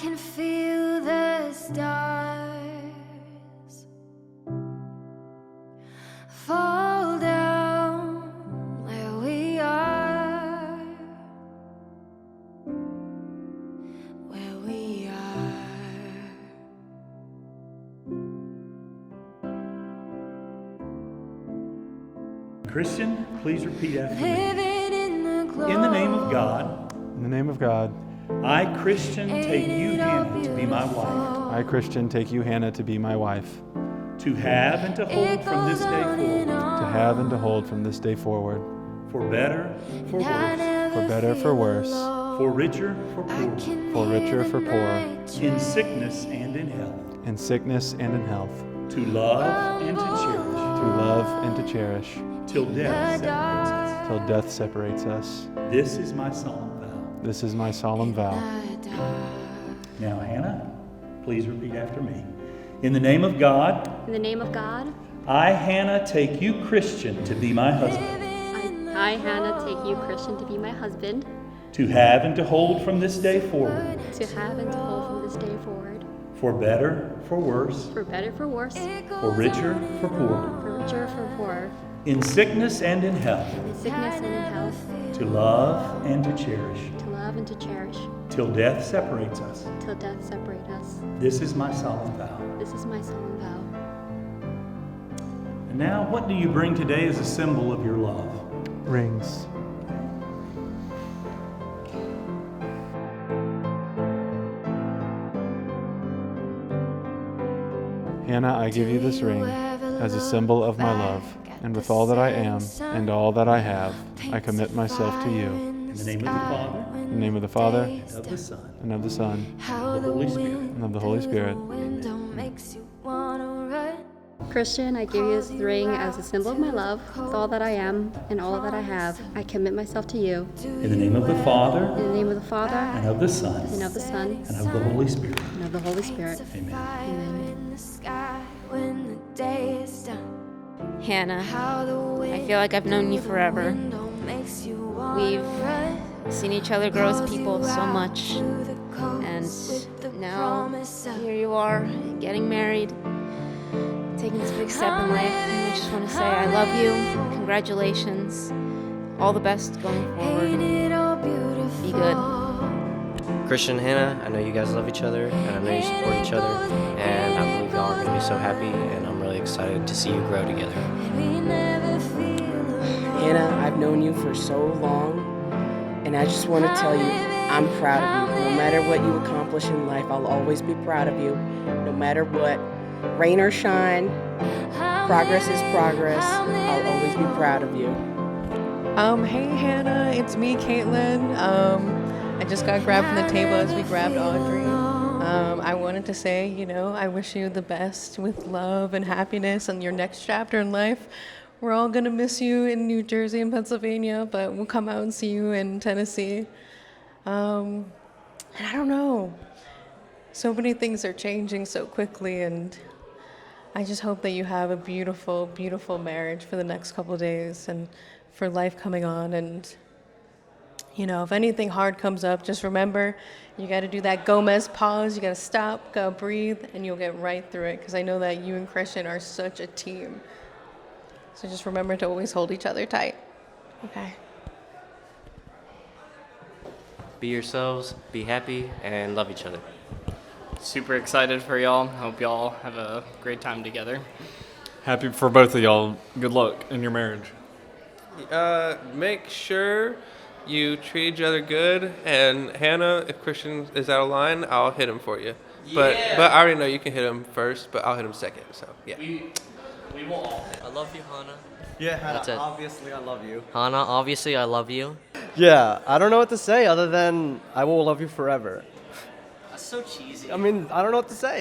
can feel the stars fall down where we are, where we are. Kristian, please repeat after me. Living in the In the name of God, In the name of God, I, Kristian, take you, Hanna, to be my wife, I, Kristian, take you, Hanna, to be my wife, to have and to hold from this day forward, to have and to hold from this day forward, for better, for worse, for better, for worse, for richer, for poorer, for richer, for poorer, in sickness and in health, in sickness and in health, to love and to cherish, to love and to cherish, till death separates us. till death separates us. This is my solemn vow. This is my solemn vow. Now, Hanna, please repeat after me. In the name of God, In the name of God, I, Hanna, take you, Kristian, to be my husband, I, Hanna, take you, Kristian, to be my husband, to have and to hold from this day forward, to have and to hold from this day forward, for better, for worse, for better, for worse, for richer, for poorer, for richer, for poorer, in sickness and in health, in sickness and in health, to love and to cherish, to love and to cherish, till death separates us. till death separate us. This is my solemn vow. This is my solemn vow. And now, what do you bring today as a symbol of your love? Rings. Hanna, I give you this ring as a symbol of my love, and with all that I am and all that I have, I commit myself to you. In the name of the Father, In the name of the Father, and of the Son, and of the Son, and of the Holy Spirit. and of the Holy Spirit. Kristian, I give you this ring as a symbol of my love, with all that I am and all that I have. I commit myself to you. In the name of the Father, In the name of the Father, and of the Son, and of the Son, and of the Holy Spirit. and of the Holy Spirit. Amen. Amen. Hannah, I feel like I've known you forever. We've seen each other grow as people so much, and now here you are, getting married, taking this big step in life, and I just want to say I love you, congratulations, all the best going forward, be good. Kristian, Hanna, I know you guys love each other, and I know you support each other, and I believe y'all are going to be so happy, and I'm really excited to see you grow together. Hanna, I've known you for so long, and I just want to tell you, I'm proud of you. No matter what you accomplish in life, I'll always be proud of you. No matter what, rain or shine, progress is progress. I'll always be proud of you. Hey Hannah, it's me, Caitlin. I just got grabbed from the table as we grabbed Audrey. I wanted to say, I wish you the best with love and happiness in your next chapter in life. We're all gonna miss you in New Jersey and Pennsylvania, but we'll come out and see you in Tennessee. And I don't know. So many things are changing so quickly, and I just hope that you have a beautiful, beautiful marriage for the next couple of days and for life coming on. And if anything hard comes up, just remember you got to do that Gomez pause. You got to stop, go breathe, and you'll get right through it, because I know that you and Kristian are such a team. So just remember to always hold each other tight. Okay. Be yourselves, be happy, and love each other. Super excited for y'all. Hope y'all have a great time together. Happy for both of y'all. Good luck in your marriage. Make sure you treat each other good. And Hanna, if Kristian is out of line, I'll hit him for you. But I already know you can hit him first, but I'll hit him second. So yeah. We will all. I love you, Hanna. Yeah, Hanna, That's it. obviously I love you. Hanna, obviously I love you. Yeah, I don't know what to say other than I will love you forever. That's so cheesy. I mean, I don't know what to say.